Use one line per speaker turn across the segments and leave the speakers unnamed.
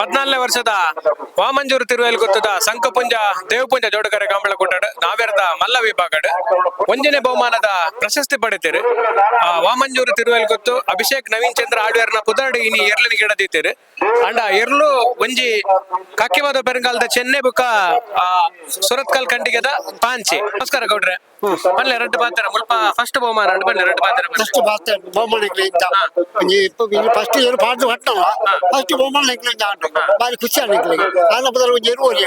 14ನೇ ವರ್ಷದ ವಾಮಂಜೂರು ತಿರುವೈಲ್ ಗೊತ್ತದ ಸಂಕಪುಂಜ ದೇವಪುಂಜ ಜೋಡಕರೆ ಕಂಬಳ ಕೊಟ್ಟಾಡು ನಾವೆರ್ದ ಮಲ್ಲ ವಿಭಾಗಡ್ ಒಂಜನೇ ಬಹುಮಾನದ ಪ್ರಶಸ್ತಿ ಪಡಿತೀರಿ. ವಾಮಂಜೂರು ತಿರುವೈಲ್ ಗೊತ್ತು ಅಭಿಷೇಕ್ ನವೀನ್ ಚಂದ್ರ ಆಳ್ವೇರ್ನ ಪುದಾಡಿ ಇನಿ ಎರ್ಲಿನ ಗಿಡ ದೀತೀರಿ ಅಂಡ ಎರ್ಲು ಒಂಜಿ ಕಾಕ್ಯಪಾದ ಪೆರಂಗಾಲದ ಚೆನ್ನೆ ಬುಕ್ಕ ಸುರತ್ಕಲ್ ಖಂಡಿಗೆದ ಪಾಂಚೆ. ನಮಸ್ಕಾರ ಗೌಡ್ರೆ. ಬಲ್ಲೆ ರೆಡ್ ಪಾತ್ರ ಮುಲ್ಪ ಫಸ್ಟ್ ಬಹುಮಾನ ಬಲ್ಲೆ ರೆಡ್ ಪಾತ್ರ
ಫಸ್ಟ್ ಪಾತ್ರ ಬಹುಮಾನ ಫಸ್ಟ್ ಏನು ಪಾತ್ರ ಹಟ್ಟವ ಫಸ್ಟ್ ಬಹುಮಾನ ಬಾರಿ ಖುಷಿ ಅನಿಕ್ಲಿಗೆ ಆಲ ಬದಲು ಒಂದು ಎರುವರಿ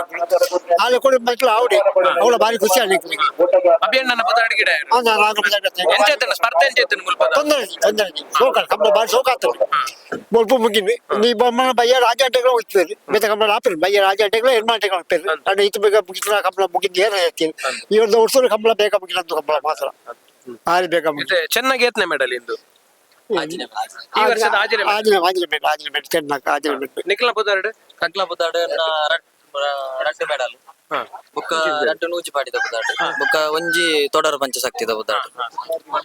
ಆಲ ಕೂಡ ಮಕ್ಕಳು ಆವಡಿ ಅವಳ ಬಾರಿ ಖುಷಿ ಅನಿಕ್ಲಿಗೆ
ಅಭಿಯಣ್ಣ ಪುದಾಡಿ ಗಿಡ ಎಂಚೇತನ ಸ್ಪರ್ಧೆ ಎಂಚೇತನ ಮುಲ್ಪ
ತೊಂದರೆ ಸೋಕಾಲ ಕಂಬಳ ಬಾರಿ ಸೋಕಾಗ್ತದೆ ಮುಲ್ಪ ಮುಗಿದ್ವಿ ನೀ ಬಹುಮಾನ ಬಯ್ಯ ರಾಜಾಟಗಳು ಹೋಗ್ತೀವಿ ಬೇತ ಕಂಬಳ ಆಪಿರಿ ಬಯ್ಯ ರಾಜಾಟಗಳು ಹೆಣ್ಮಾಟಗಳು ಹೋಗ್ತೀರಿ ಅಣ್ಣ ಇತ್ತು ಬೇಗ ಮುಗಿದ ಕಂಬಳ ಮುಗಿದ ಏನ ಹೇಳ್ತೀವಿ ಇವತ್ತು ವರ್ಷ ಕಂಬಳ ಬೇಗ ಮುಗಿದ ಕಂಬಳ ಮಾತ್ರ ಆರಿ ಬೇಗ ಮುಗಿದ
ಚೆನ್ನಾಗಿ ಏತ್ನೆ ಮೆಡಲ್ ಇಂದು ಈ ವರ್ಷದ
ಆಜಿನ ಚೆನ್ನಾಗಿ
ನಿಖಿಲ ಪುದಾಡ್
ರಡ್ಡು ಮೆಡಲ್ ಬುಕ್ಕ ರಡ್ಡು ನೂಜಿ ಪಾಡಿದ ಬುದಾಡ್ ಬುಕ್ಕ ಒಂಜಿ ತೊಡರ ಪಂಚಶಕ್ತಿದ ಬುದಾಡ್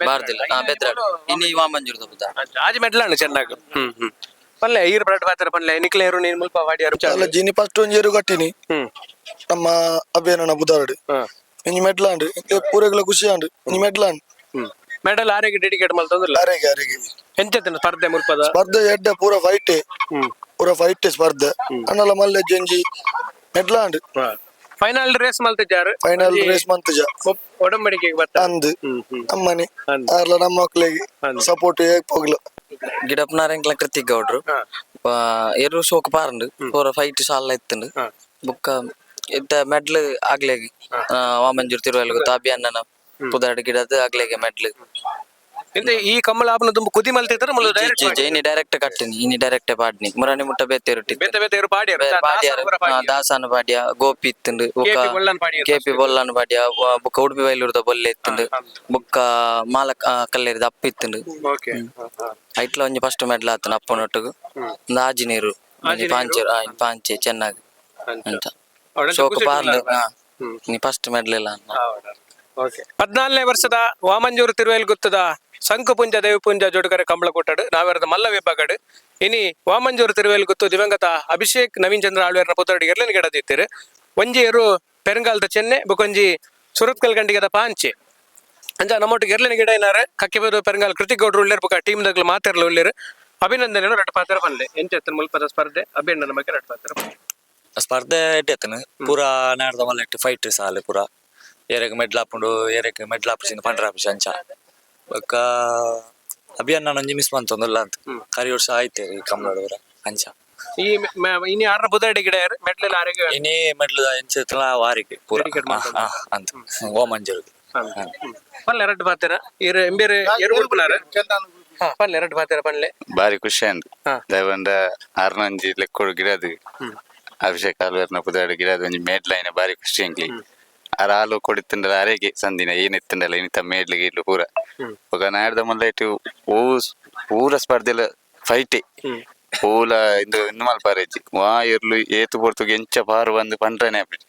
ಬಾರ್ದಿಲ್ಲ ಬೆದ್ರಾಡ್ ಇನಿ ವಾಮಂಜೂರದ ಬುದಾಡ್
ಆಜಿ ಮೆಡ್ಲಾണ് ಚೆನ್ನಾಗಿ ಪಲ್ಲೆ ಈರು ಬ್ರೆಡ್ ಪಾತ್ರ ಪಲ್ಲೆ ನಿಖಿಲ ಏರು ನೀನು ಮುಲ್ಪ ವಾಡಿಯಾರು
ಅಲ್ಲ ಜಿನಿ ಫಸ್ಟ್ ಒಂಜಿ ಏರು ಕಟ್ಟಿನಿ ನಮ್ಮ ಅಭಿಯಾನ ಬುದಾಡ್ ಇಂಜಿ ಮೆಡ್ಲಾಂಡ್ ಪೂರೆಗಳ ಖುಷಿ ಆಂಡ್ ಇಂಜಿ ಮೆಡ್ಲಾಂಡ್
ಮೆಡಲ್ ಆರೆಗೆ ಡೆಡಿಕೇಟ್ ಮಲ್ತಂದಿಲ್ಲ
ಆರೆಗೆ
ಎಂಚೆತ್ತನ ಸ್ಪರ್ಧೆ ಮುಲ್ಪದ
ಸ್ಪರ್ಧೆ ಎಡ್ಡೆ ಪೂರ ಫೈಟ್ ಸ್ಪರ್ಧೆ ಅನ್ನಲ ಮಲ್ಲೆ ಜಂಜಿ ಮೆಡ್ಲಾಂಡ್
ಫೈನಲ್ ರೇಸ್ ಮಲ್ತಿದ್ದಾರೆ
ಫೈನಲ್ ರೇಸ್ ಮಂತಜ
ಒಡಂಬಡಿಕೆಗೆ ಬರ್ತ
ಅಂದ್ ಅಮ್ಮನೆ ಆರ್ಲ ನಮ್ಮ ಮಕ್ಕಳಿಗೆ ಸಪೋರ್ಟ್ ಹೋಗ್ಲ
ಗಿಡಪ್ನಾರೆಂಕ್ಲ ಕೃತಿಕ್ ಗೌಡ್ರು ಎರು ಶೋಕ ಪಾರಂಡು ಪೂರ ಫೈಟ್ ಸಾಲ ಇತ್ತಂಡು ಬುಕ್ಕ ಇತ್ತ ಮೆಡ್ಲ್ ಆಗ್ಲೇಗಿ ವಾಮಂಜೂರು ತಿರುವೈಲ್ ಗೊತ್ತು ಅಭಿಯಣ್ಣನ ಪುದಾಡ್ ಗಿಡದ ಆಗ್ಲೇಗೆ ಮೆಡ್ಲ್
ಈ ಕಮಲ ಆಪನ ತುಂಬ ಕುದಿ ಮಲ್ತಿದ್ರೆ
ಜೈನಿ ಡೈರೆಕ್ಟ್ ಕಟ್ಟಿನಿ ಇನಿ ಡೈರೆಕ್ಟ್ ಪಾಡ್ನಿ ಮುರಾನಿ ಮುಟ್ಟ ಬೇತೇರುಟ್ಟಿ ದಾಸಾನ ಪಾಡ್ಯ ಗೋಪಿ ಇತ್ತಂಡು ಕೆಪಿ ಬೊಲ್ಲನ್ ಪಾಡ್ಯ ಬುಕ್ಕ ಉಡುಪಿ ಬೈಲೂರ್ದ ಬೊಲ್ಲೆ ಇತ್ತಂಡು ಬುಕ್ಕ ಮಾಲ ಕಲ್ಲೇರಿದ ಅಪ್ಪ ಇತ್ತಂಡು ಐಟ್ಲ ಒಂಜಿ ಫಸ್ಟ್ ಮೆಡ್ಲ್ ಆತನ ಅಪ್ಪನೊಟ್ಟಿಗೂ ಒಂದು ಆಜಿ ನೀರು ಪಾಂಚೆ ಚೆನ್ನಾಗಿ ಅಂತ ಶೋಕ ಪಾರ್ಲು ನೀ ಫಸ್ಟ್ ಮೆಡ್ಲ್ ಇಲ್ಲ
14ನೇ ವರ್ಷದ ವಾಮಂಜೂರು ತಿರುವೈಲ್ ಗೊತ್ತದ ಸಂಕುಪುಂಜ ದೇವಪುಂಜ ಜೋಡಕರೆ ಕಂಬಳ ಕೊಟ್ಟಾಡು ನಾವೆರ್ದ ಮಲ್ಲ ವಿಭಾಗಡ್ ಇನಿ ವಾಮಂಜೂರು ತಿರುವೈಲ್ ಗೊತ್ತು ದಿವಂಗತ ಅಭಿಷೇಕ್ ನವೀನ್ ಚಂದ್ರ ಆಳ್ವೇರ್ನ ಪುತ್ರಡಿ ಎರ್ಲಿನ ಗಿಡ ದಿತ್ತೀರಿ ಒಂಜಿ ಏರು ಪೆರಂಗಾಲದ ಚೆನ್ನೆ ಬೊಕೊಂಜಿ ಸುರತ್ಕಲ್ ಖಂಡಿಗೆದ ಪಾಂಚೆ ಅಂಜ ನಮ್ಮೊಟ್ಟಿಗೆ ಎರ್ಲಿನ ಗಿಡ ಏನಾರೆ ಕಕ್ಕೆಪಾದ ಪೆರಂಗಾಲ್ ಕೃತಿಕ್ ಗೌಡ್ರು ಉಳ್ಳೇರು ಬೊಕ ಟೀಮ್ ದಾಗ್ಲು ಮಾತಾಡ್ಲು ಉಳ್ಳೇರು ಅಭಿನಂದನೆ ರೆಡ್ ಪಾತ್ರ ಪನ್ಲೆ ಎಂಚೆತ್ತನ ಮುಲ್ಪದ ಸ್ಪರ್ಧೆ ಅಭಿನಂದನ ಬಗ್ಗೆ ರೆಡ್ ಪಾತ್ರ
ಸ್ಪರ್ಧೆ ಎಟ್ಟೆತ್ತನ ಪೂರ ನಾಡ್ದ ಮಲ್ಲ ಎಟ್ಟು ಫೈಟ್ ಸಾಲು ಪೂರ ಏರೆಗ್ ಮೆಡ್ಲ್ ಹಾಕೊಂಡು ಏರೆಗ್ ಮೆಡ್ಲ್ ಹಾಪಿಸಿಂದ ಪಂಡ್ರ ಹಾಪಿಸಿ ಅಂಚ ಬೊಕ್ಕ ಅಭಿಯನ್ನ ಒಂಜಿ ಮಿಸ್ ಬಂತೊಂದುಲ್ಲ ಅಂತ ಕರಿ ವರ್ಷ ಆಯ್ತು ಈ ಕಮಲದವರ ಅಂಚ
ಈ ಇನಿ ಆರ್ನ ಬುದಾಡಿ ಗಿಡ ಮೆಡ್ಲ್ ಆರೆಗೆ
ಇನಿ ಮೆಡ್ಲ್ ಎಂಚೆತ್ತಲ ವಾರಿಗೆ ಪೂರ ಅಂತ ವಾಮಂಜೂರು
ಪಲ್ಲೆ ರೆಡ್ ಪಾತ್ರ ಇರು ಎಂಬೇರೆ ಎರು ಉಳ್ಪುನಾರ ಪಲ್ಲೆ ರೆಡ್ ಪಾತ್ರ ಪಲ್ಲೆ
ಬಾರಿ ಖುಷಿ ಅಂದ್ ದಯವಂದ ಆರ್ನಂಜಿ ಲೆಕ್ಕೋಡು ಗಿಡದು ಅಭಿಷೇಕ್ ಆಳ್ವೇರ್ನ ಪುದಾಡಿ ಗಿಡದ ಒಂಜಿ ಮೇಡ್ಲೈನ ಬಾರಿ ಖುಷಿ ಅಂಕ್ಲಿ ಆರ ಹಾಲು ಕೊಡಿತ್ತಂಡ್ರ ಅರೆಗೆ ಸಂದಿನ ಏನಿತ್ತಂಡಲ್ಲ ಏನಿತ್ತ ಮೇಡ್ಲಿಗೆ ಇಡ್ಲು ಪೂರ ಒಗ ನಾಡ್ದ ಮಲ್ಲ ಇಟ್ಟು ಪೂರ ಸ್ಪರ್ಧೆಲ ಫೈಟೆ ಪೂಲ ಇಂದು ಇನ್ನು ಮಲ್ಪಾರೇಜಿ ವಾ ಇರ್ಲು ಏತು ಪೊರ್ತುಗೆ ಎಂಚ ಪಾರು ಬಂದು ಪಂಡ್ರನೆ ಆಪಿಟ್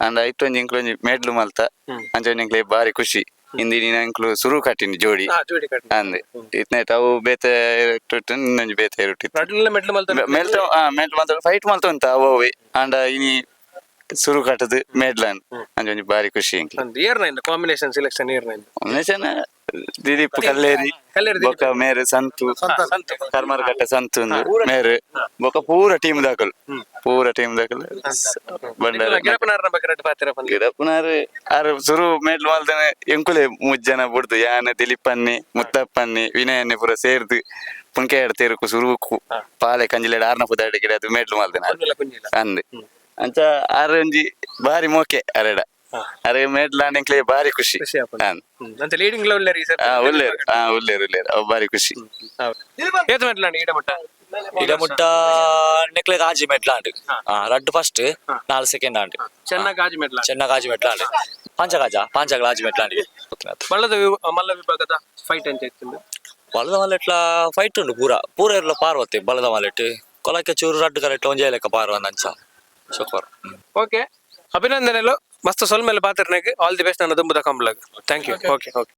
ಅಂಡ ಐಟ್ ಒಂಜಿ ಇಂಕ್ಲೊಂಜಿ ಮೇಡ್ಲು ಮಲ್ತ ಅಂಚೊಂಜಿ ಇಂಕ್ಲೆ ಬಾರಿ ಖುಷಿ ಇಂದಿನ ಇಂಕ್ಲು ಸುರು ಕಟ್ಟಿನಿ ಜೋಡಿ ಅಂದೆ ಇತ್ನೈಟ್ ಅವು ಬೇತೆ ಇನ್ನೊಂಜಿ ಬೇತೆ ಇರುಟ್ಟಿತ್ತು ಮೆಡ್ಲು ಮಲ್ತ ಫೈಟ್ ಮಲ್ತ ಉಂಟ ಅವೇ ಅಂಡ ಇನಿ ಸುರು ಕಟ್ಟದು ಮೇಡ್ಲನ್ ಅಂಜೊಂಜಿ ಬಾರಿ ಖುಷಿ
ಕಾಂಬಿನೇಷನ್ ಸೆಲೆಕ್ಷನ್
ಕಾಂಬಿನೇಷನ್ ದಿಲೀಪ್ ಕಲ್ಲೇರಿ ಬೊಕ ಮೇರೆ ಸಂತು ಕರ್ಮರಕಟ್ಟೆ ಸಂತು ಮೇರೆ ಬೊಕ ಪೂರ ಟೀಮ್ ದಾಕಲ್ ಬಂಡಾರ ಗಿಡಪುನಾರ್ ಆರು ಸುರು ಮೇಡ್ಲು ಮಲ್ತನೆ ಎಂಕುಲೆ ಮುಜ್ಜನ ಬಿಡ್ದು ಯಾನ ದಿಲೀಪ್ ಅನ್ನಿ ಮುತ್ತಪ್ಪನ್ನಿ ವಿನಯನ್ನಿ ಪೂರ ಸೇರ್ದು ಪುಂಕೆ ತೆರುಕು ಸುರು ಪಾಲೆ ಕಂಜಿಲೆಡ್ ಆರ್ನ ಪುದಾಡಿ ಗಿಡ ಅದು ಮೇಡ್ಲು ಮಲ್ತನೆ ಅಂದೆ ಅಂಚ ಆರೊಂಜಿ ಬಾರಿ ಮೋಕೆ ಅರೆಡ ಅರೆ ಮೇಡ್ಲಾಂಡ್ಲೆ ಬಾರಿ ಖುಷಿ ಉಳ್ಳೇರು ಅವ್ ಬಾರಿ ಖುಷಿ
ಇಡಮುಟ್ಟ ನೆಕ್ಲೆಗ್ ಆಜಿ ಮೆಡ್ಲಾಂಡ್ ರಡ್ಡು ಫಸ್ಟ್ 4 ಸೆಕೆಂಡ್ ಆಂಡ್ ಚೆನ್ನಾಗಿ ಆಜಿ ಮೆಡ್ಲಾಂಡ್ ಪಾಂಚಗಳ ಆಜಿ ಮೆಡ್ಲಾಂಡ್
ಮಲ್ಲ ವಿಭಾಗದ ಫೈಟ್ ಅಂತ
ಬಲದ ಮಲ್ಲೆಟ್ಲ ಫೈಟ್ ಉಂಡು ಪೂರ ಇರ್ಲ ಪಾರ್ವತ್ತೆ ಬಲದ ಮಲ್ಲೆಟ್ ಕೊಲಕ್ಕೆ ಚೂರು ರಡ್ಡು ಕರೆಕ್ಟ್ ಒಂಜೆ ಲೆಕ್ಕ ಪಾರ್ವ ಅಂಚ ಶುಕ್ರವಾರ
ಓಕೆ ಅಭಿನಂದನೆಲು ಮಸ್ತ್ ಸೊಲ್ ಮೇಲೆ ಪಾತ್ರನಾಗ ಆಲ್ ದಿ ಬೆಸ್ಟ್ ನನ್ನ ದುಂಬುದ ಕಂಬಳಾಗ ಥ್ಯಾಂಕ್ ಯು ಓಕೆ